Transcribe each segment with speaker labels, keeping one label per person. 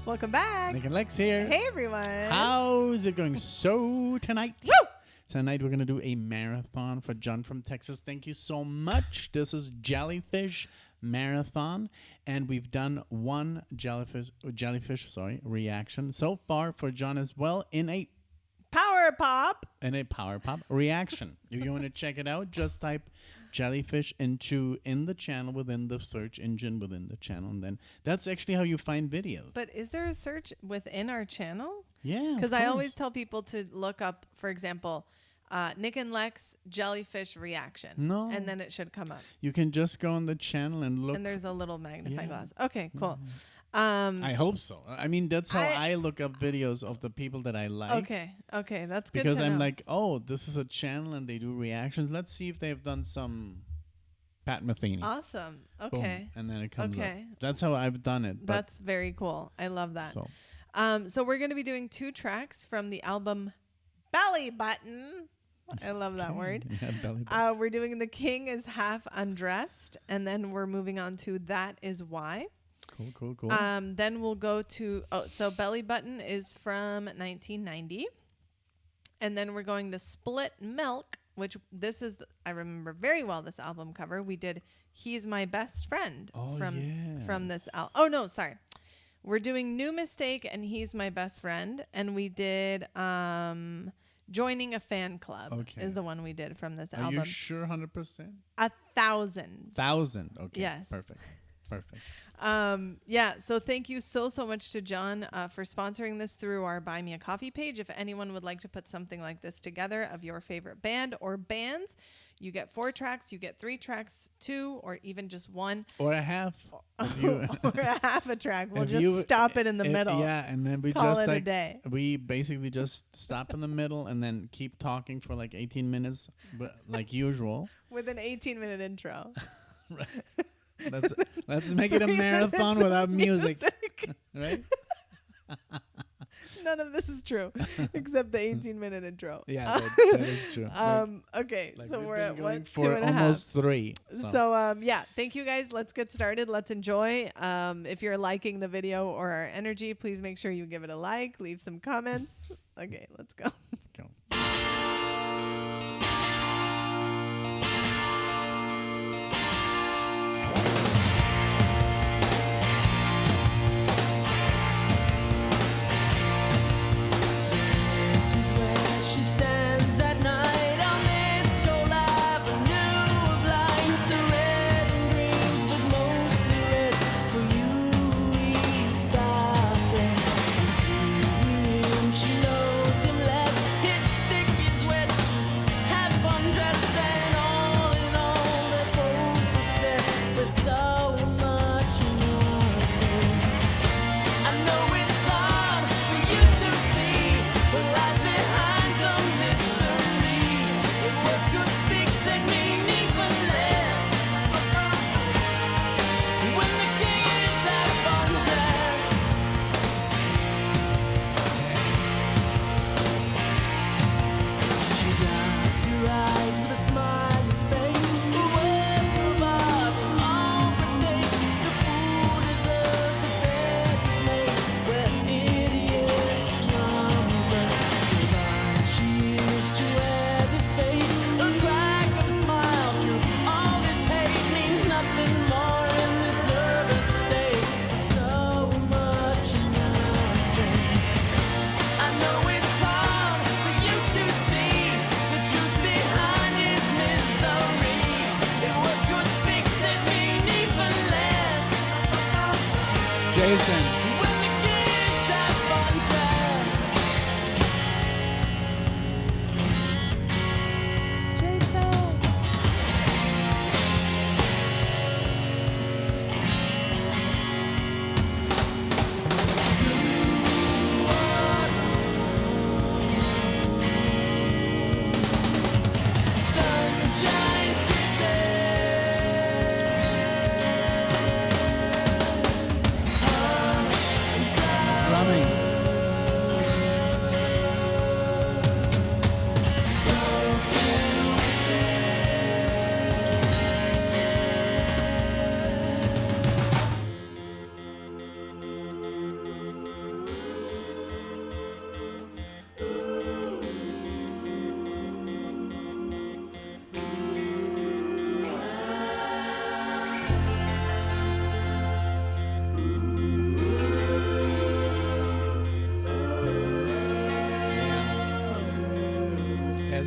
Speaker 1: Welcome back.
Speaker 2: NicknLex here.
Speaker 1: Hey, everyone.
Speaker 2: How's it going? So tonight,
Speaker 1: Woo!
Speaker 2: Tonight we're going to do a marathon for John from Texas. Thank you so much. This is Jellyfish Marathon, and we've done one jellyfish reaction so far for John as well in a
Speaker 1: Power Pop
Speaker 2: reaction. If you want to check it out, just type Jellyfish in the channel within the search engine within the channel, and then that's actually how you find videos.
Speaker 1: But is there a search within our channel?
Speaker 2: Yeah,
Speaker 1: because I always tell people to look up, for example, NicknLex Jellyfish reaction.
Speaker 2: No,
Speaker 1: and then it should come up.
Speaker 2: You can just go on the channel and look.
Speaker 1: And there's a little magnifying glass. Okay, cool.
Speaker 2: I hope so. I mean, that's how I look up videos of the people that I like.
Speaker 1: Okay, that's good.
Speaker 2: Because I'm like, oh, this is a channel and they do reactions. Let's see if they've done some Pat Metheny.
Speaker 1: Awesome. Okay.
Speaker 2: Boom. And then it comes up. That's how I've done it.
Speaker 1: That's very cool. I love that. So we're going to be doing 2 tracks from the album Belly Button. I love that word.
Speaker 2: Yeah, belly button.
Speaker 1: We're doing The King Is Half-Undressed, and then we're moving on to That Is Why.
Speaker 2: Cool.
Speaker 1: Then we'll go to, so Belly Button is from 1990. And then we're going to Split Milk, which this is, I remember very well this album cover. We did He's My Best Friend from this album. Oh, no, sorry. We're doing New Mistake and He's My Best Friend. And we did Joining a Fan Club is the one we did from this album.
Speaker 2: Are you sure 100%?
Speaker 1: 1,000.
Speaker 2: 1,000. Okay.
Speaker 1: Yes.
Speaker 2: Perfect.
Speaker 1: So thank you so much to John for sponsoring this through our Buy Me a Coffee page. If anyone would like to put something like this together of your favorite band or bands, you get 4 tracks, you get 3 tracks, 2, or even just 1.
Speaker 2: Or a half.
Speaker 1: or a half a track. We'll just stop it in the middle.
Speaker 2: Yeah, and then we
Speaker 1: call
Speaker 2: just
Speaker 1: it a day.
Speaker 2: We basically just stop in the middle and then keep talking for like 18 minutes, but like usual.
Speaker 1: With an 18-minute intro.
Speaker 2: Right. Let's make it a marathon without music. Right?
Speaker 1: None of this is true except the 18-minute intro.
Speaker 2: Yeah, that is true.
Speaker 1: Okay, so we're at what?
Speaker 2: For
Speaker 1: 2.5.
Speaker 2: almost 3.
Speaker 1: So thank you guys. Let's get started. Let's enjoy. If you're liking the video or our energy, please make sure you give it a like, leave some comments. Okay, let's go.
Speaker 2: Let's go. Jason.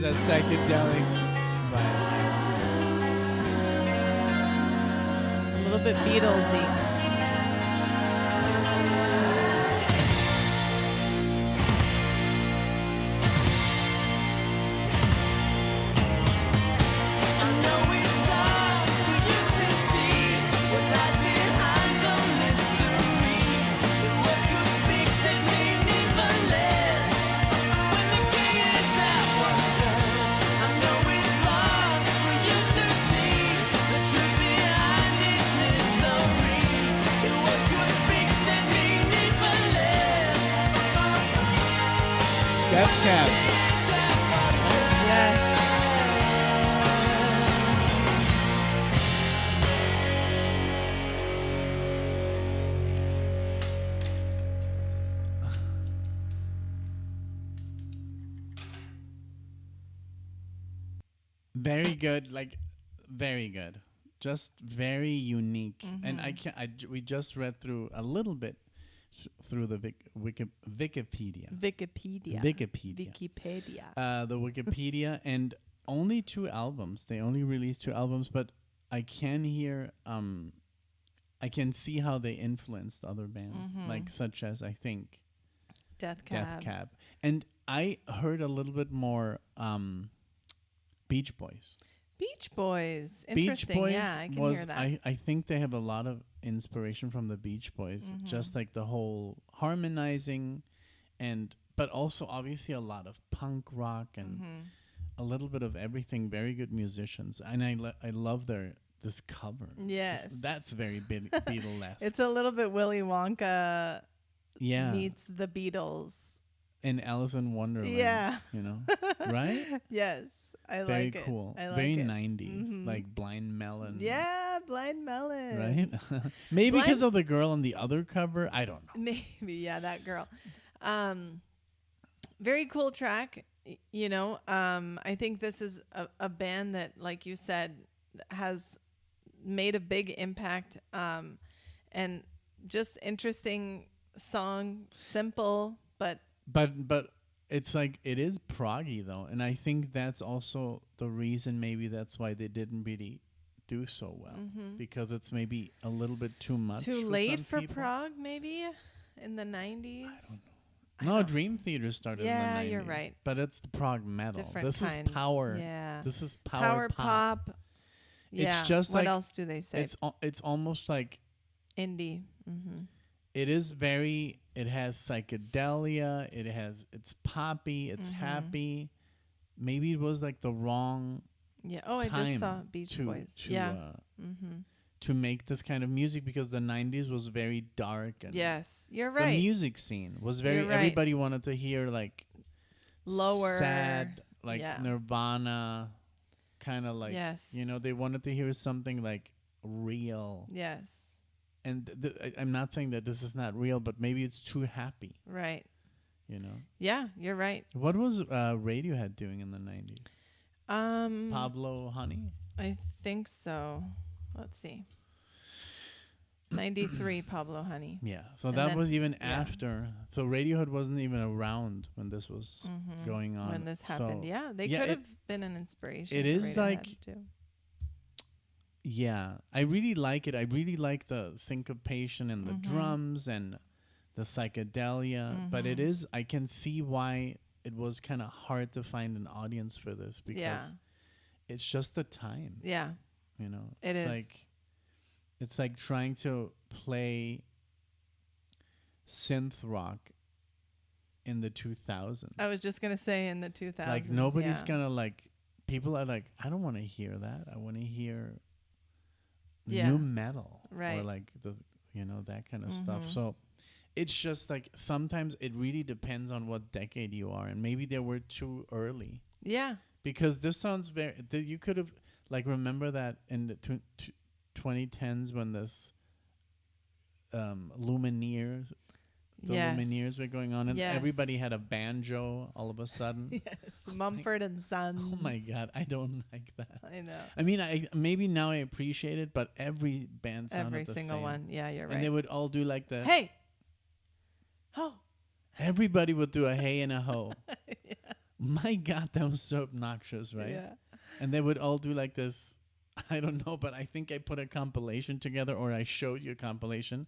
Speaker 2: the psychedelic vibe.
Speaker 1: A little bit Beatlesy.
Speaker 2: Death Cab.
Speaker 1: Yes.
Speaker 2: Very good, like very good. Just very unique. And I can we just read through a little bit through the Wikipedia.
Speaker 1: Wikipedia.
Speaker 2: The Wikipedia and only 2 albums. They only released 2 albums, but I can hear I can see how they influenced other bands, like such as I think
Speaker 1: Death
Speaker 2: Death
Speaker 1: Cab.
Speaker 2: Cab. And I heard a little bit more Beach Boys.
Speaker 1: Beach Boys.
Speaker 2: Beach
Speaker 1: Interesting.
Speaker 2: Boys
Speaker 1: Yeah, I can
Speaker 2: was
Speaker 1: hear that.
Speaker 2: I think they have a lot of inspiration from the Beach Boys, just like the whole harmonizing, and but also obviously a lot of punk rock and a little bit of everything. Very good musicians, and I love this cover.
Speaker 1: Yes.
Speaker 2: That's very Beatlesque.
Speaker 1: It's a little bit Willy Wonka
Speaker 2: Yeah,
Speaker 1: meets the Beatles.
Speaker 2: and Alice in Wonderland.
Speaker 1: Yeah.
Speaker 2: You know, right?
Speaker 1: Yes. I
Speaker 2: Very
Speaker 1: like it.
Speaker 2: cool.
Speaker 1: I like
Speaker 2: Very
Speaker 1: it.
Speaker 2: 90s, like Blind Melon.
Speaker 1: Yeah, Blind Melon.
Speaker 2: Right? Maybe because of the girl on the other cover. I don't know.
Speaker 1: Maybe, yeah, that girl. Very cool track. You know, I think this is a band that, like you said, has made a big impact. And just interesting song, simple, but
Speaker 2: it's like it is proggy though, and I think that's also the reason. Maybe that's why they didn't really do so well, because it's maybe a little bit too much.
Speaker 1: too
Speaker 2: for
Speaker 1: late
Speaker 2: some
Speaker 1: for
Speaker 2: people.
Speaker 1: prog, maybe in the 90s.
Speaker 2: I don't know. No, Dream Theater started.
Speaker 1: Yeah,
Speaker 2: in the 90s,
Speaker 1: you're right.
Speaker 2: But it's the prog metal.
Speaker 1: Different
Speaker 2: This
Speaker 1: kind.
Speaker 2: is power.
Speaker 1: Yeah.
Speaker 2: This is power
Speaker 1: pop. Yeah.
Speaker 2: just
Speaker 1: what
Speaker 2: like-
Speaker 1: else do they say?
Speaker 2: It's almost like
Speaker 1: Indie.
Speaker 2: it is very. It has psychedelia. It's poppy. It's happy. Maybe it was like the wrong
Speaker 1: Yeah. Oh, I
Speaker 2: time
Speaker 1: just saw Beach
Speaker 2: to,
Speaker 1: Boys.
Speaker 2: to,
Speaker 1: Yeah.
Speaker 2: to make this kind of music, because the 90s was very dark, and
Speaker 1: Yes, you're
Speaker 2: the
Speaker 1: right.
Speaker 2: music scene was very
Speaker 1: You're right.
Speaker 2: everybody wanted to hear like
Speaker 1: Lower.
Speaker 2: sad, like
Speaker 1: Yeah.
Speaker 2: Nirvana, kind of like,
Speaker 1: Yes.
Speaker 2: you know, they wanted to hear something like real.
Speaker 1: Yes.
Speaker 2: And I'm not saying that this is not real, but maybe it's too happy,
Speaker 1: Right.
Speaker 2: you know.
Speaker 1: Yeah, you're right.
Speaker 2: What was Radiohead doing in the 90s? Pablo Honey?
Speaker 1: I think so. Let's see. 93 Pablo Honey.
Speaker 2: Yeah, so
Speaker 1: And
Speaker 2: that
Speaker 1: then-
Speaker 2: was even
Speaker 1: yeah.
Speaker 2: after. So Radiohead wasn't even around when this was going on.
Speaker 1: When this happened.
Speaker 2: So,
Speaker 1: Yeah, they
Speaker 2: yeah,
Speaker 1: could
Speaker 2: it-
Speaker 1: have been an inspiration.
Speaker 2: it
Speaker 1: for
Speaker 2: is
Speaker 1: Radiohead
Speaker 2: like-
Speaker 1: too.
Speaker 2: yeah, I really like it. I really like the syncopation and the drums and the psychedelia. But it is, I can see why it was kind of hard to find an audience for this, because
Speaker 1: Yeah.
Speaker 2: it's just the time,
Speaker 1: Yeah.
Speaker 2: you know.
Speaker 1: It
Speaker 2: it's
Speaker 1: is.
Speaker 2: like it's like trying to play synth rock in the 2000s.
Speaker 1: I was just going to say in the 2000s.
Speaker 2: like nobody's
Speaker 1: yeah.
Speaker 2: gonna like, people are like, I don't want to hear that. I want to hear
Speaker 1: Yeah.
Speaker 2: new metal, or
Speaker 1: Right.
Speaker 2: like the, you know, that kind of stuff. So it's just like sometimes it really depends on what decade you are, and maybe they were too early,
Speaker 1: Yeah.
Speaker 2: because this sounds very. You could have like, remember that in the 2010s when this Lumineers. The
Speaker 1: Yes.
Speaker 2: Lumineers were going on, and
Speaker 1: Yes.
Speaker 2: everybody had a banjo all of a sudden.
Speaker 1: Yes. Mumford and Sons.
Speaker 2: Oh my God, I don't like that.
Speaker 1: I know.
Speaker 2: I mean, I maybe now I appreciate it, but every band sounded
Speaker 1: Every
Speaker 2: the
Speaker 1: single
Speaker 2: same.
Speaker 1: one. Yeah, you're right.
Speaker 2: And they would all do like the.
Speaker 1: Hey. Oh.
Speaker 2: Everybody would do a hey and a ho.
Speaker 1: Yeah.
Speaker 2: My God, that was so obnoxious, right?
Speaker 1: Yeah.
Speaker 2: And they would all do like this. I don't know, but I think I put a compilation together, or I showed you a compilation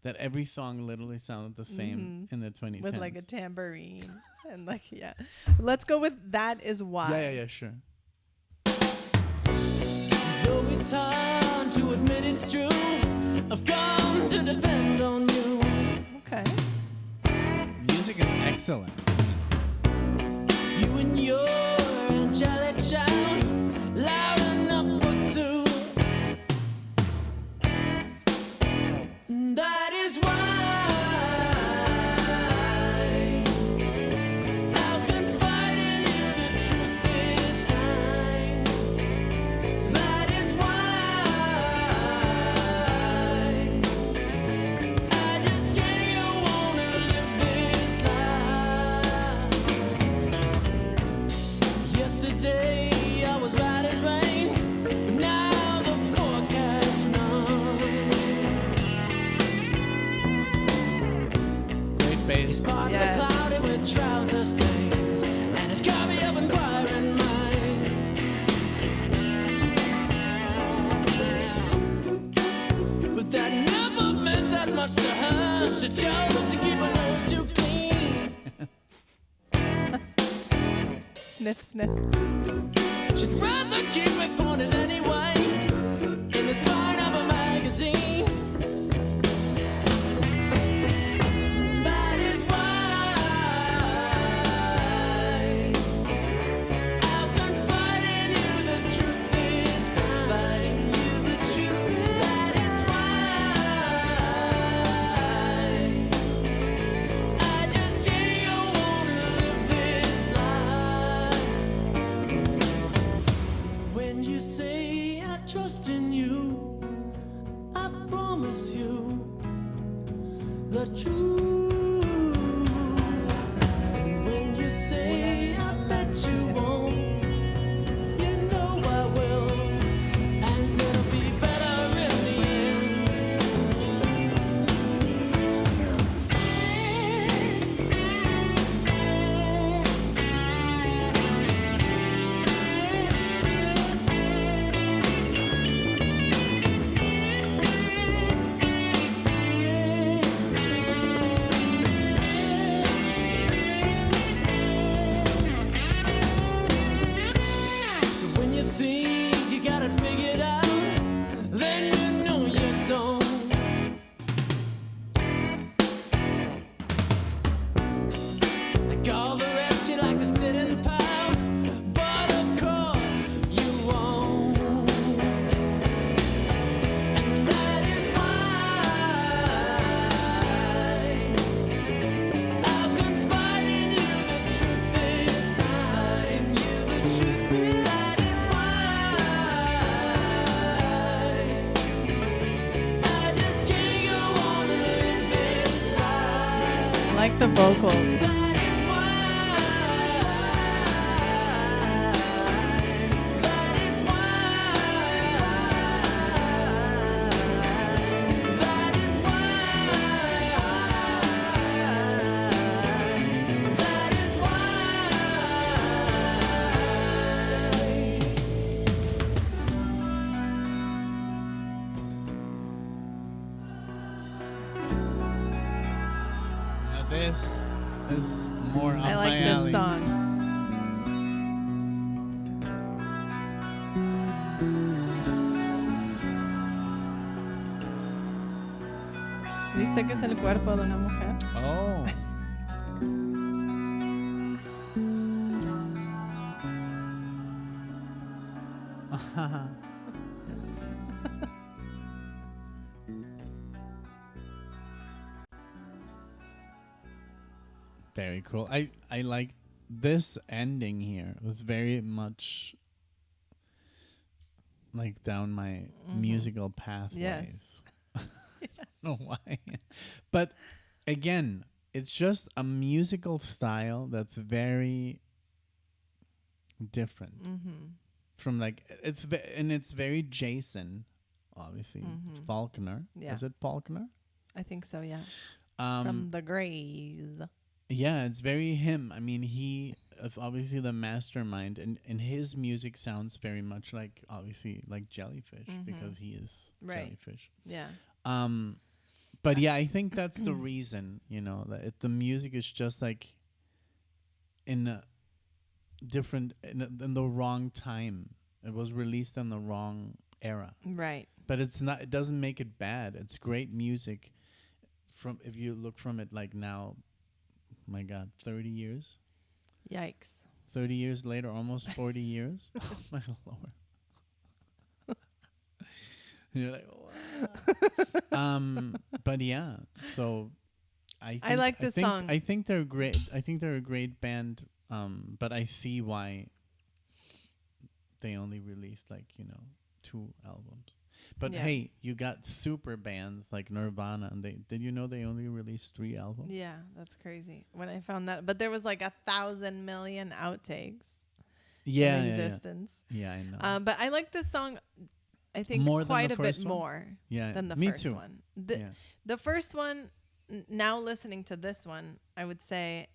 Speaker 2: that every song literally sounded the same in the 2010s.
Speaker 1: With like a tambourine and like yeah. Let's go with That Is Why.
Speaker 2: Yeah, sure.
Speaker 3: Though it's hard to admit it's true, I've come to depend on you.
Speaker 1: Okay.
Speaker 2: Music is excellent.
Speaker 3: You and your angelic shout, loud enough for two. That is why I've been fighting you the truth this time. That is why I just can't wanna live this life. Yesterday I was right as rain, but now the forecast none.
Speaker 2: Great bass.
Speaker 3: It's part
Speaker 1: Yes.
Speaker 3: of the cloudy with trouser stains, and it's got me up inquiring minds. But that never meant that much to her. She chose to keep her nose too clean.
Speaker 1: Sniff, sniff.
Speaker 3: She'd rather keep it pointed anyway, in the spine of a magazine. That is why I've been fighting you the truth this time. Fighting you the truth. That is why I just can't wanna live this life. When you say I trust in you, I promise you the truth. And when you say I bet you won't, you know I will. And it'll be better in the So when you think you got it figured out, then you know you don't. Like all the rest, you like to sit and pout, but of course you won't. And that is why I've been fighting you the truth this time. That is why I just can't go on and live this life.
Speaker 1: I like the vocals.
Speaker 3: That is why. That is why. That is why. That is why.
Speaker 2: Now this is more up
Speaker 1: I like
Speaker 2: my
Speaker 1: this
Speaker 2: alley.
Speaker 1: song. ¿Viste que es el cuerpo de una mujer?
Speaker 2: Oh. Very cool. I like this ending here. It was very much like down my musical pathways. I don't know why. But again, it's just a musical style that's very different from like it's very Jason, obviously. Faulkner.
Speaker 1: Yeah.
Speaker 2: Is it Faulkner?
Speaker 1: I think so, yeah. From the Grays.
Speaker 2: Yeah, it's very him. I mean, he is obviously the mastermind, and his music sounds very much like obviously like Jellyfish because he is Jellyfish.
Speaker 1: Yeah.
Speaker 2: But yeah, I think that's the reason, that the music is just like in a different in the wrong time. It was released in the wrong era.
Speaker 1: Right.
Speaker 2: But it's not. It doesn't make it bad. It's great music. From if you look from it like now, my God, 30 years.
Speaker 1: Yikes.
Speaker 2: 30 years later, almost 40 years. Oh, my Lord. You're like, wow. But yeah, so I
Speaker 1: like this song.
Speaker 2: I think they're great. I think they're a great band. But I see why they only released 2 albums. But hey, you got super bands like Nirvana, and did you know they only released 3 albums?
Speaker 1: Yeah, that's crazy. When I found that, but there was like 1,000 million outtakes.
Speaker 2: Yeah,
Speaker 1: in existence.
Speaker 2: Yeah, I know.
Speaker 1: But I like this song. I think
Speaker 2: More
Speaker 1: quite
Speaker 2: than the
Speaker 1: a bit
Speaker 2: first one?
Speaker 1: more
Speaker 2: Yeah,
Speaker 1: than the
Speaker 2: me
Speaker 1: first
Speaker 2: too.
Speaker 1: one.
Speaker 2: Yeah.
Speaker 1: The first one. Now listening to this one, I would say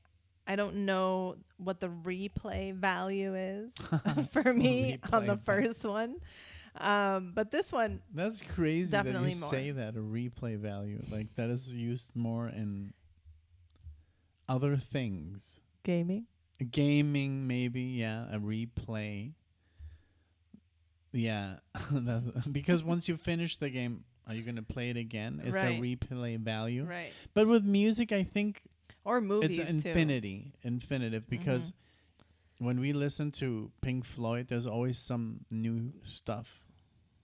Speaker 1: I don't know what the replay value is for me on the first one. But this one,
Speaker 2: that's crazy
Speaker 1: definitely
Speaker 2: that you
Speaker 1: more.
Speaker 2: say that, a replay value. Like that is used more in other things.
Speaker 1: gaming.
Speaker 2: Gaming, maybe, yeah, a replay. Yeah, because once you finish the game, are you going to play it again? It's a replay value.
Speaker 1: Right.
Speaker 2: But with music, I think
Speaker 1: Or movies
Speaker 2: it's
Speaker 1: too.
Speaker 2: infinitive, because when we listen to Pink Floyd, there's always some new stuff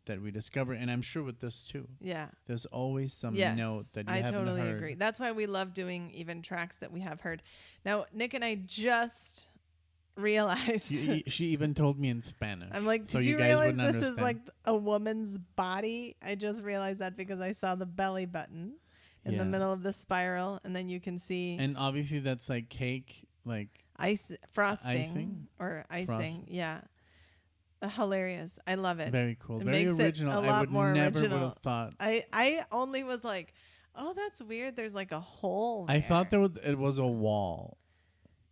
Speaker 2: that we discover, and I'm sure with this too.
Speaker 1: Yeah.
Speaker 2: There's always some note that you
Speaker 1: I
Speaker 2: haven't
Speaker 1: totally
Speaker 2: heard.
Speaker 1: agree. That's why we love doing even tracks that we have heard. Now, Nick and I just realized.
Speaker 2: She even told me in Spanish.
Speaker 1: I'm like,
Speaker 2: so
Speaker 1: did you
Speaker 2: guys
Speaker 1: realize
Speaker 2: wouldn't
Speaker 1: this is
Speaker 2: understand.
Speaker 1: like a woman's body? I just realized that because I saw the belly button in the middle of the spiral, and then you can see
Speaker 2: And obviously that's like cake, like
Speaker 1: frosting or icing. Yeah. Hilarious. I love it.
Speaker 2: very cool,
Speaker 1: It
Speaker 2: very
Speaker 1: makes it
Speaker 2: original.
Speaker 1: a
Speaker 2: I
Speaker 1: lot
Speaker 2: would
Speaker 1: more
Speaker 2: never would
Speaker 1: original.
Speaker 2: have thought.
Speaker 1: I only was like, oh, that's weird. There's like a hole there.
Speaker 2: I thought it was a wall,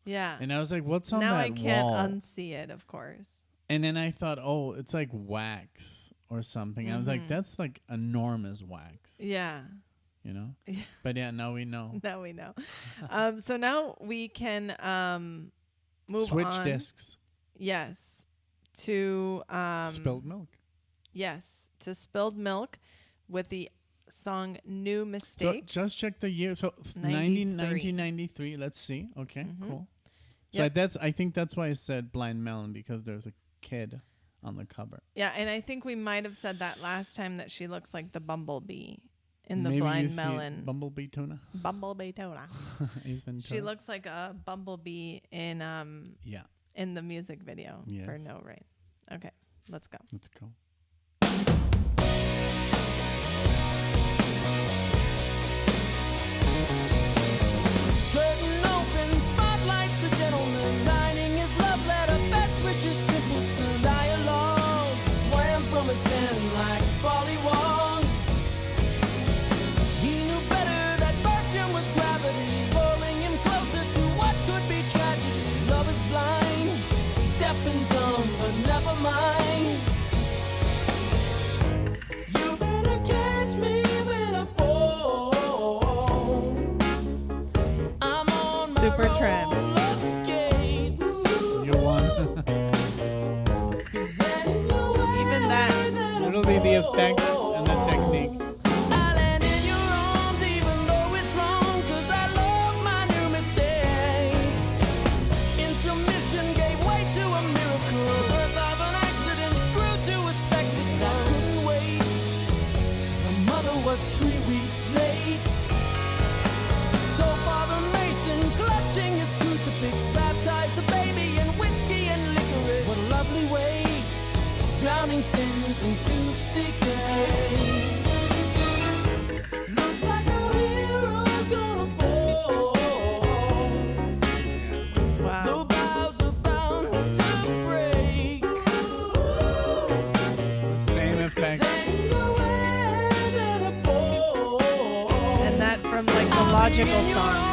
Speaker 1: Yeah.
Speaker 2: and I was like, "What's on
Speaker 1: now
Speaker 2: that
Speaker 1: I can't
Speaker 2: wall?"
Speaker 1: unsee it, of course.
Speaker 2: And then I thought, "Oh, it's like wax or something." I was like, "That's like enormous wax,"
Speaker 1: Yeah.
Speaker 2: you know.
Speaker 1: Yeah.
Speaker 2: But yeah, now we know.
Speaker 1: Now we know. So now we can move
Speaker 2: Switch
Speaker 1: on.
Speaker 2: discs.
Speaker 1: Yes. To
Speaker 2: Spilled milk.
Speaker 1: Yes, to Spilled Milk with the song New
Speaker 2: So
Speaker 1: Mistake.
Speaker 2: just check the year. So 1993. Let's see. Okay, cool. So
Speaker 1: Yep.
Speaker 2: I think that's why I said Blind Melon, because there's a kid on the cover.
Speaker 1: Yeah, and I think we might have said that last time, that she looks like the bumblebee in the
Speaker 2: Maybe
Speaker 1: Blind
Speaker 2: you see
Speaker 1: Melon.
Speaker 2: Bumblebee tuna.
Speaker 1: Bumblebee tuna.
Speaker 2: Ace Ventura.
Speaker 1: She looks like a bumblebee in
Speaker 2: Yeah.
Speaker 1: in the music video for
Speaker 2: Yes.
Speaker 1: No Rain. Okay, let's go.
Speaker 2: Let's go.
Speaker 3: Curtain open, spotlights the gentleman, signing his love letter, best wishes, simple to dialogue. Swam from his pen like pollywogs. He knew better, that virgin was gravity, pulling him closer to what could be tragedy. Love is blind, deaf and dumb, but never mind. You better catch me when I fall. I'm on my
Speaker 1: Super trend.
Speaker 3: roller skates.
Speaker 2: You won.
Speaker 3: 'Cause anyway
Speaker 1: Even that.
Speaker 2: It'll be the effect and the technique.
Speaker 3: I land in your arms even though it's wrong, 'cause I love my new mistake. Intermission gave way to a miracle. Birth of an accident grew to a spectacle. I couldn't wait. My mother was 3 weeks late. So Father Mason, clutching his crucifix, baptized the baby in whiskey and licorice. What a lovely way, drowning sins into decay. Looks like no hero's gonna fall.
Speaker 1: Wow.
Speaker 3: The vows are bound to break.
Speaker 2: Same effect.
Speaker 3: Send away that I fall.
Speaker 1: And that from like the logical song.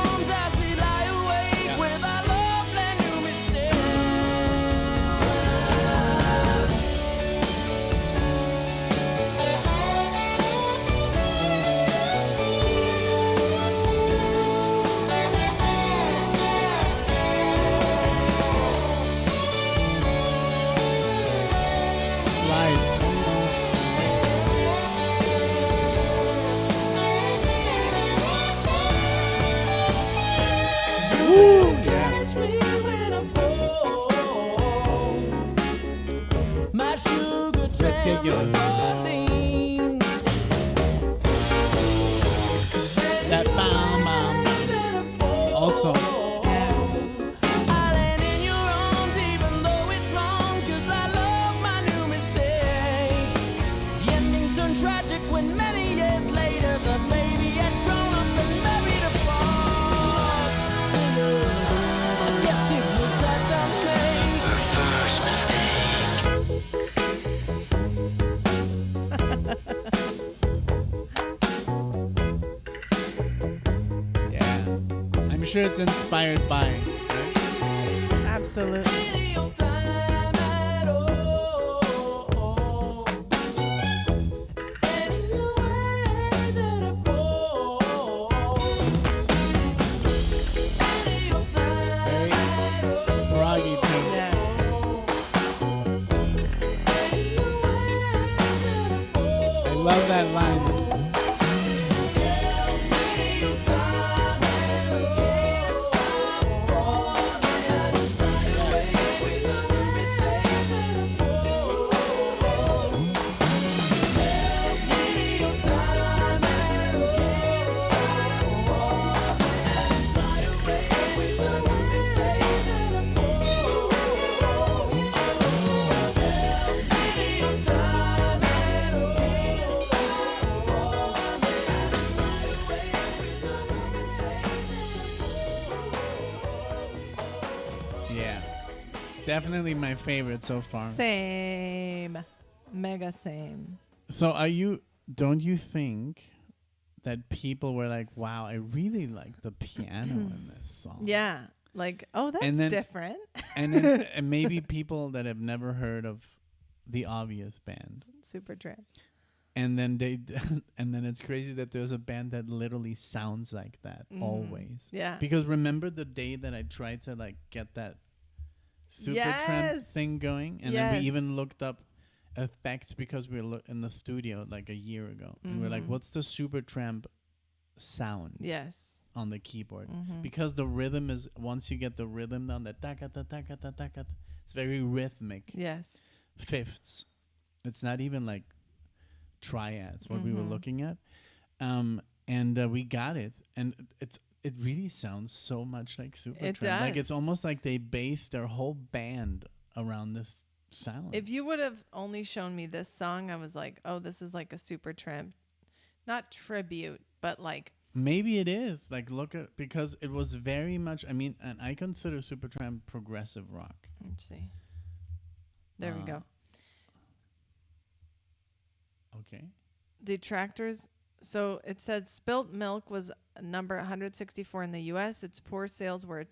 Speaker 3: me when I fall. My sugar
Speaker 2: Ridiculous.
Speaker 3: trampoline.
Speaker 2: That bomb. Also,
Speaker 3: I land in your arms even though it's wrong, 'cause I love my new mistake. The ending turned tragic when many years later the baby had grown up and married a fox. I guess it was sad to make her first
Speaker 2: yeah. I'm sure it's inspired by. Right?
Speaker 1: Absolutely.
Speaker 3: Any time at all. Any way that I fall. Any time at all.
Speaker 2: Froggy too.
Speaker 1: Yeah.
Speaker 2: I love that line. Yeah. Definitely my favorite so far.
Speaker 1: Same. Mega same.
Speaker 2: So don't you think that people were like, wow, I really like the piano in this song?
Speaker 1: Yeah. Like, oh, that's
Speaker 2: And then-
Speaker 1: different.
Speaker 2: And then and maybe people that have never heard of the obvious band.
Speaker 1: Supertramp.
Speaker 2: And then and then it's crazy that there's a band that literally sounds like that always.
Speaker 1: Yeah.
Speaker 2: Because remember the day that I tried to like get that Supertramp
Speaker 1: Yes.
Speaker 2: thing going, and then we
Speaker 1: Yes.
Speaker 2: even looked up effects because we were in the studio like a year ago, and we're like, what's the Supertramp sound
Speaker 1: Yes.
Speaker 2: on the keyboard? Because the rhythm is, once you get the rhythm down, that it's very rhythmic.
Speaker 1: Yes.
Speaker 2: Fifths. It's not even like triads, what we were looking at. And we got it. And it really sounds so much like Supertramp. Like
Speaker 1: does.
Speaker 2: it's almost like they based their whole band around this sound.
Speaker 1: If you would have only shown me this song, I was like, oh, this is like a Supertramp, not tribute, but like,
Speaker 2: Maybe it is. Like look at, because it was very much, I mean, and I consider Supertramp progressive rock.
Speaker 1: let's see. There we go.
Speaker 2: Okay.
Speaker 1: Detractors. So it said Spilt Milk was number 164 in the U.S. Its poor sales were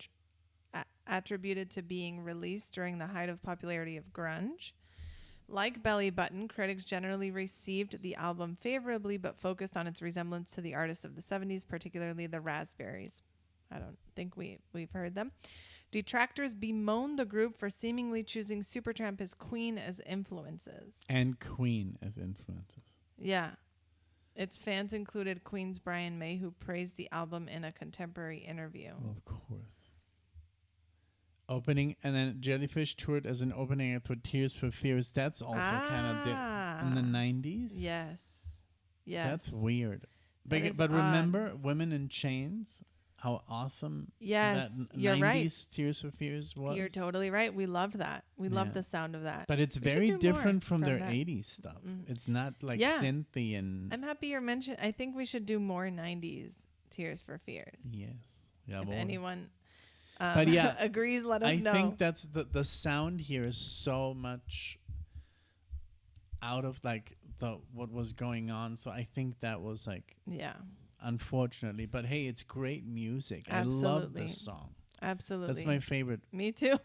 Speaker 1: attributed to being released during the height of popularity of grunge. Like Belly Button, critics generally received the album favorably, but focused on its resemblance to the artists of the 70s, particularly the Raspberries. I don't think we've heard them. Detractors bemoaned the group for seemingly choosing Supertramp as Queen as influences.
Speaker 2: And Queen as influences.
Speaker 1: Yeah. Its fans included Queen's Brian May, who praised the album in a contemporary interview.
Speaker 2: Well, of course. Opening, and then Jellyfish toured as an opening act for Tears for Fears. That's also kind of in the 90s.
Speaker 1: Yes. Yes.
Speaker 2: That's weird.
Speaker 1: That is
Speaker 2: But
Speaker 1: odd.
Speaker 2: remember Women in Chains? How awesome
Speaker 1: Yes,
Speaker 2: that
Speaker 1: you're
Speaker 2: 90s
Speaker 1: right.
Speaker 2: Tears for Fears was?
Speaker 1: You're totally right. We loved that. We
Speaker 2: Yeah.
Speaker 1: loved the sound of that.
Speaker 2: But it's
Speaker 1: We should
Speaker 2: very
Speaker 1: do more
Speaker 2: different from their
Speaker 1: that.
Speaker 2: 80s stuff. It's not like
Speaker 1: Yeah.
Speaker 2: synthy and...
Speaker 1: I'm happy you're mentioning. I think we should do more 90s Tears for Fears.
Speaker 2: Yes. Yeah,
Speaker 1: If
Speaker 2: well,
Speaker 1: anyone
Speaker 2: But yeah,
Speaker 1: agrees, let us
Speaker 2: I
Speaker 1: know.
Speaker 2: think that's the sound here is so much out of like what was going on. So I think that was like,
Speaker 1: yeah,
Speaker 2: unfortunately, but hey, it's great music. I love
Speaker 1: Absolutely.
Speaker 2: this song.
Speaker 1: absolutely.
Speaker 2: That's my favorite.
Speaker 1: Me too.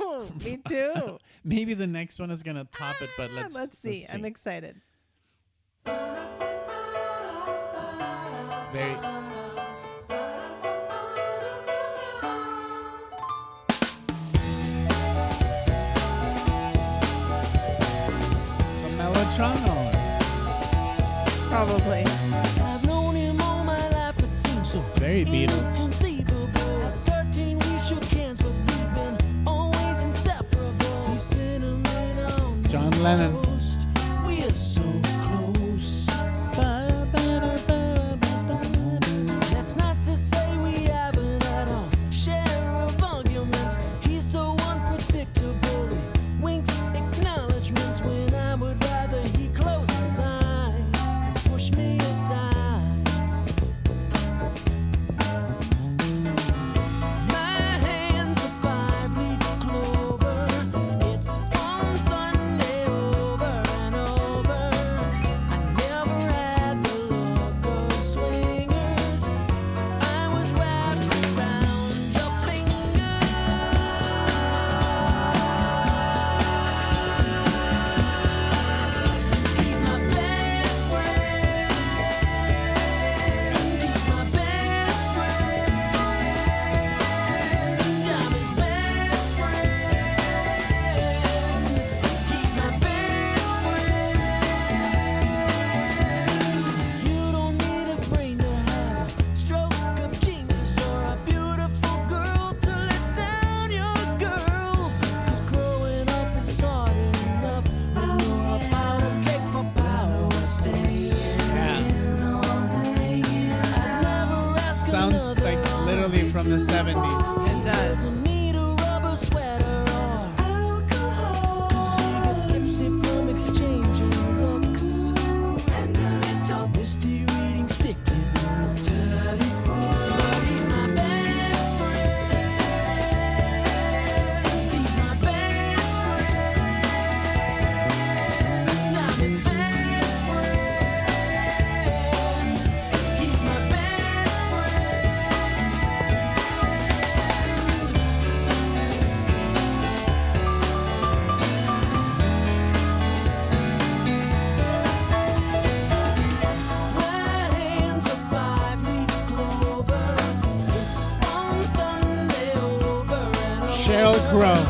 Speaker 1: Me too.
Speaker 2: Maybe the next one is gonna top it, but
Speaker 1: Let's see. I'm excited.
Speaker 2: Very. The Mellotron.
Speaker 1: Probably.
Speaker 3: I've known him all my life, it seems so
Speaker 2: Very Beatles.
Speaker 3: inconceivable. At 13 we shook hands, but we've been
Speaker 2: John Lennon.
Speaker 3: We're so close. That's not to say we haven't had our share of arguments. He's so unpredictable. He winks acknowledgments when I would rather he close his eye and push me aside. My hands are five-leaf clover. It's one Sunday over and over. I never had the luck of swingers till I was wrapped around your finger. He's my best friend. He's my best friend. I'm his best friend. He's my best friend. You don't need a brain to have a stroke of genius or a beautiful girl to let down your girls. 'Cause growing up is hard enough when you're about a cake for power.
Speaker 2: Yeah.
Speaker 3: I'd never ask
Speaker 2: Sounds
Speaker 3: another
Speaker 2: like literally from the 70s.
Speaker 1: It does.
Speaker 3: doesn't need a rubber sweater or alcohol. 'Cause he gets tipsy from exchanging looks and a little whiskey reading sticky notes. He's my best friend. He's my best friend. I'm his best friend. He's my best My hands are five-leaf clover. It's one Sunday over and over.
Speaker 2: Sheryl Crow.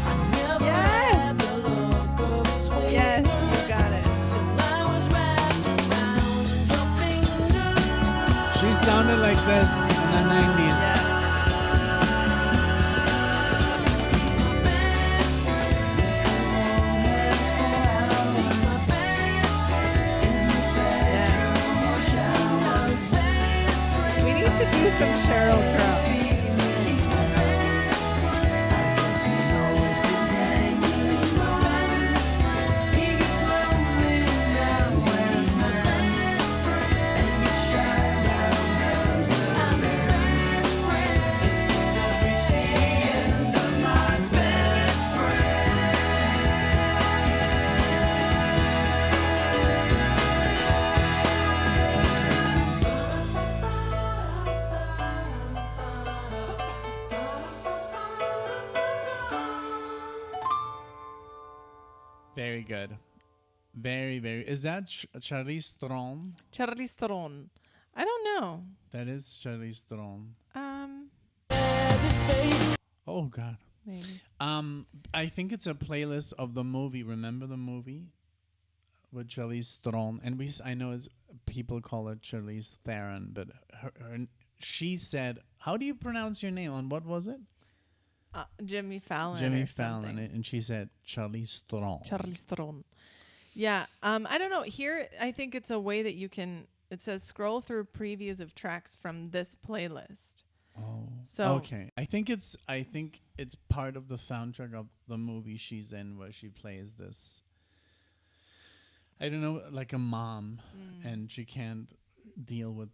Speaker 3: I never
Speaker 1: Yes.
Speaker 3: had the luck of swingers
Speaker 1: Yes, you got it.
Speaker 3: till I was wrapped around your finger.
Speaker 2: She sounded like this in the 90s.
Speaker 1: Yeah. We need to do some Sheryl Crow.
Speaker 2: Very good. Very, very. Is that Charlize Theron?
Speaker 1: Charlize Theron. I don't know.
Speaker 2: That is Charlize Theron. Oh, God.
Speaker 1: Maybe.
Speaker 2: I think it's a playlist of the movie. Remember the movie with Charlize Theron? And I know it's people call it Charlize Theron, but she said, "How do you pronounce your name?" And what was it?
Speaker 1: Jimmy Fallon.
Speaker 2: Jimmy
Speaker 1: or
Speaker 2: Fallon,
Speaker 1: something.
Speaker 2: and she said Charlize Theron.
Speaker 1: Charlize Theron. Yeah. I don't know. Here, I think it's a way that you can. It says scroll through previews of tracks from this playlist.
Speaker 2: Oh,
Speaker 1: So-
Speaker 2: okay. I think it's part of the soundtrack of the movie she's in, where she plays this. I don't know, like a mom, and she can't deal with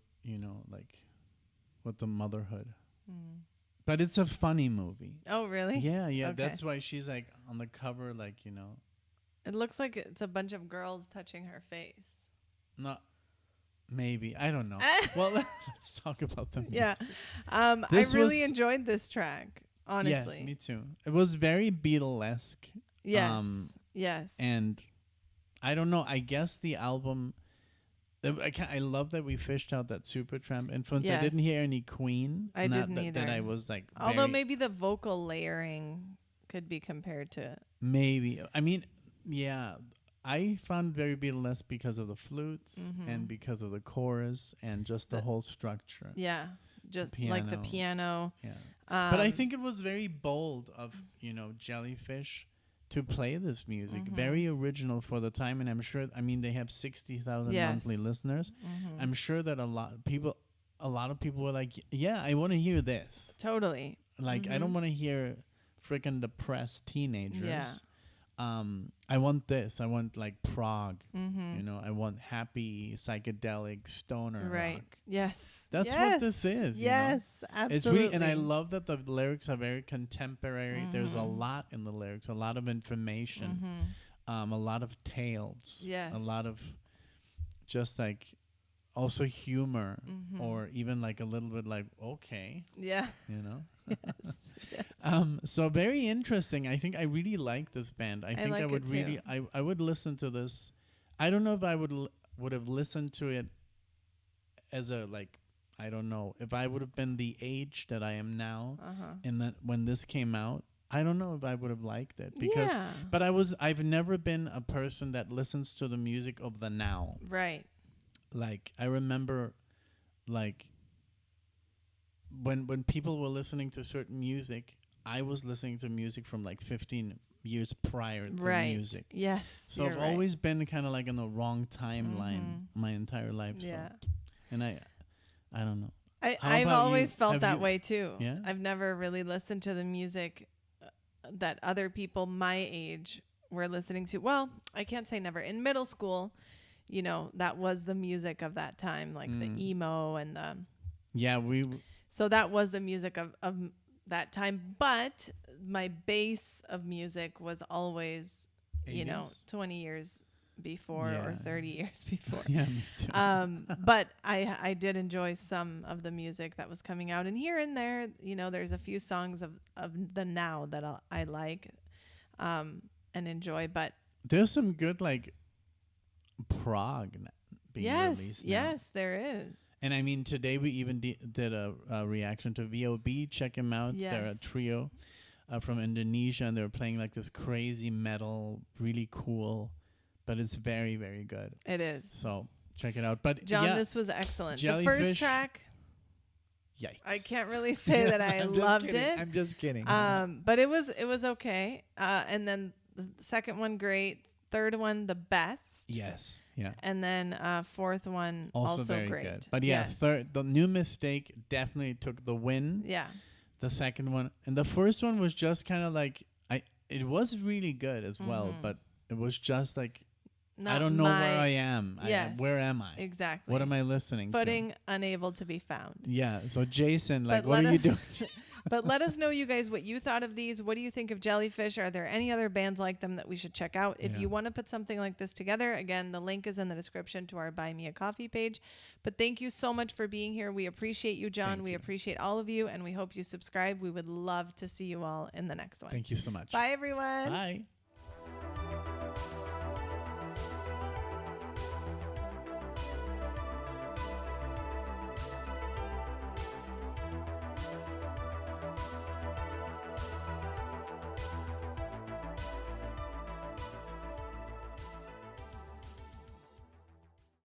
Speaker 2: with the motherhood. But it's a funny movie.
Speaker 1: Oh, really?
Speaker 2: Yeah, yeah.
Speaker 1: Okay.
Speaker 2: That's why she's like on the cover, like
Speaker 1: It looks like it's a bunch of girls touching her face.
Speaker 2: not. Maybe I don't know. Well, let's talk about the music.
Speaker 1: Yeah. I
Speaker 2: This
Speaker 1: really
Speaker 2: was-
Speaker 1: enjoyed this track, honestly.
Speaker 2: Yes, me too. It was very Beatlesque.
Speaker 1: Yes. Yes.
Speaker 2: And I don't know. I guess the album. I love that we fished out that Supertramp influence. I didn't
Speaker 1: Yes.
Speaker 2: hear any Queen.
Speaker 1: I
Speaker 2: Not
Speaker 1: didn't
Speaker 2: that I
Speaker 1: either.
Speaker 2: was like.
Speaker 1: Although
Speaker 2: very-
Speaker 1: maybe the vocal layering could be compared to.
Speaker 2: maybe. I mean, yeah. I found very Beatlesque because of the flutes
Speaker 1: Mhm.
Speaker 2: and because of the chorus and just the whole structure.
Speaker 1: Yeah. Just like the piano.
Speaker 2: Yeah. But I think it was very bold of Jellyfish to play this music.
Speaker 1: Mm-hmm.
Speaker 2: Very original for the time, and I'm sure. I mean, they have 60,000
Speaker 1: Yes.
Speaker 2: monthly listeners.
Speaker 1: Mm-hmm.
Speaker 2: I'm sure that a lot of people were like, "Yeah, I want to hear this."
Speaker 1: Totally.
Speaker 2: Like, I don't want to hear freaking depressed teenagers.
Speaker 1: Yeah.
Speaker 2: I want this. I want like prog.
Speaker 1: Mm-hmm.
Speaker 2: You know, I want happy psychedelic stoner
Speaker 1: Right.
Speaker 2: rock.
Speaker 1: Yes.
Speaker 2: That's
Speaker 1: yes.
Speaker 2: what this is.
Speaker 1: Yes. Absolutely.
Speaker 2: It's really, and I love that the lyrics are very contemporary. There's a
Speaker 1: Mhm.
Speaker 2: lot in the lyrics, a lot of information,
Speaker 1: Mm-hmm.
Speaker 2: a lot of tales,
Speaker 1: Yes.
Speaker 2: a lot of just like also humor,
Speaker 1: Mhm.
Speaker 2: or even like a little bit like okay,
Speaker 1: Yeah.
Speaker 2: you know.
Speaker 1: Yes.
Speaker 2: So very interesting. I think I really like this band. I think
Speaker 1: like
Speaker 2: I
Speaker 1: it
Speaker 2: would really,
Speaker 1: too.
Speaker 2: I would listen to this. I don't know if I would have listened to it as a like, I don't know if I would have been the age that I am now,
Speaker 1: Uh-huh.
Speaker 2: and that when this came out, I don't know if I would have liked it because.
Speaker 1: Yeah.
Speaker 2: But I've never been a person that listens to the music of the now.
Speaker 1: Right.
Speaker 2: Like I remember, like when people were listening to certain music, I was listening to music from like 15 years prior to
Speaker 1: Right.
Speaker 2: the music.
Speaker 1: Yes.
Speaker 2: So
Speaker 1: you're
Speaker 2: I've
Speaker 1: right.
Speaker 2: always been kind of like in the wrong timeline my entire life.
Speaker 1: Yeah.
Speaker 2: So. And I don't know. How
Speaker 1: I've
Speaker 2: about
Speaker 1: always
Speaker 2: you?
Speaker 1: felt
Speaker 2: Have
Speaker 1: that
Speaker 2: you-
Speaker 1: way too.
Speaker 2: Yeah?
Speaker 1: I've never really listened to the music that other people my age were listening to. Well, I can't say never. In middle school, you know, that was the music of that time, like the emo and the.
Speaker 2: Yeah,
Speaker 1: So that was the music of that time. But my base of music was always, you know,
Speaker 2: 80s?
Speaker 1: 20 years before or
Speaker 2: Yeah.
Speaker 1: 30 years before.
Speaker 2: Yeah, me too.
Speaker 1: But I did enjoy some of the music that was coming out, and here and there, you know, there's a few songs of the now that I like, and enjoy. But
Speaker 2: There's some good like prog being
Speaker 1: yes,
Speaker 2: released now.
Speaker 1: yes, there is.
Speaker 2: And I mean, today we even did a reaction to VOB. Check him out. They're a
Speaker 1: Yes.
Speaker 2: trio from Indonesia, and they're playing like this crazy metal, really cool, but it's very, very good.
Speaker 1: It is.
Speaker 2: So check it out. But
Speaker 1: John,
Speaker 2: yeah,
Speaker 1: this was excellent. The
Speaker 2: Jellyfish.
Speaker 1: first track,
Speaker 2: yikes.
Speaker 1: I can't really say that I
Speaker 2: I'm just
Speaker 1: loved
Speaker 2: kidding.
Speaker 1: it.
Speaker 2: I'm just kidding.
Speaker 1: But it was okay. And then the second one, great. Third one, the best.
Speaker 2: yes. Yeah.
Speaker 1: And then fourth one,
Speaker 2: Also, very
Speaker 1: great.
Speaker 2: good. But yeah,
Speaker 1: Yes.
Speaker 2: the New Mistake definitely took the win.
Speaker 1: Yeah.
Speaker 2: The second one and the first one was just kind of like it was really good as well, but it was just like I don't know where I am.
Speaker 1: Yes.
Speaker 2: Where am I?
Speaker 1: Exactly.
Speaker 2: What am I listening
Speaker 1: Footing
Speaker 2: to?
Speaker 1: unable to be found.
Speaker 2: Yeah. So Jason, like,
Speaker 1: But
Speaker 2: what
Speaker 1: let
Speaker 2: are you
Speaker 1: us-
Speaker 2: doing?
Speaker 1: But let us know, you guys, what you thought of these. What do you think of Jellyfish? Are there any other bands like them that we should check out? If
Speaker 2: Yeah.
Speaker 1: you want to put something like this together, again, the link is in the description to our Buy Me a Coffee page. But thank you so much for being here. We appreciate you, John.
Speaker 2: Thank
Speaker 1: We
Speaker 2: you.
Speaker 1: appreciate all of you, and we hope you subscribe. We would love to see you all in the next one.
Speaker 2: Thank you so much.
Speaker 1: Bye, everyone.
Speaker 2: Bye.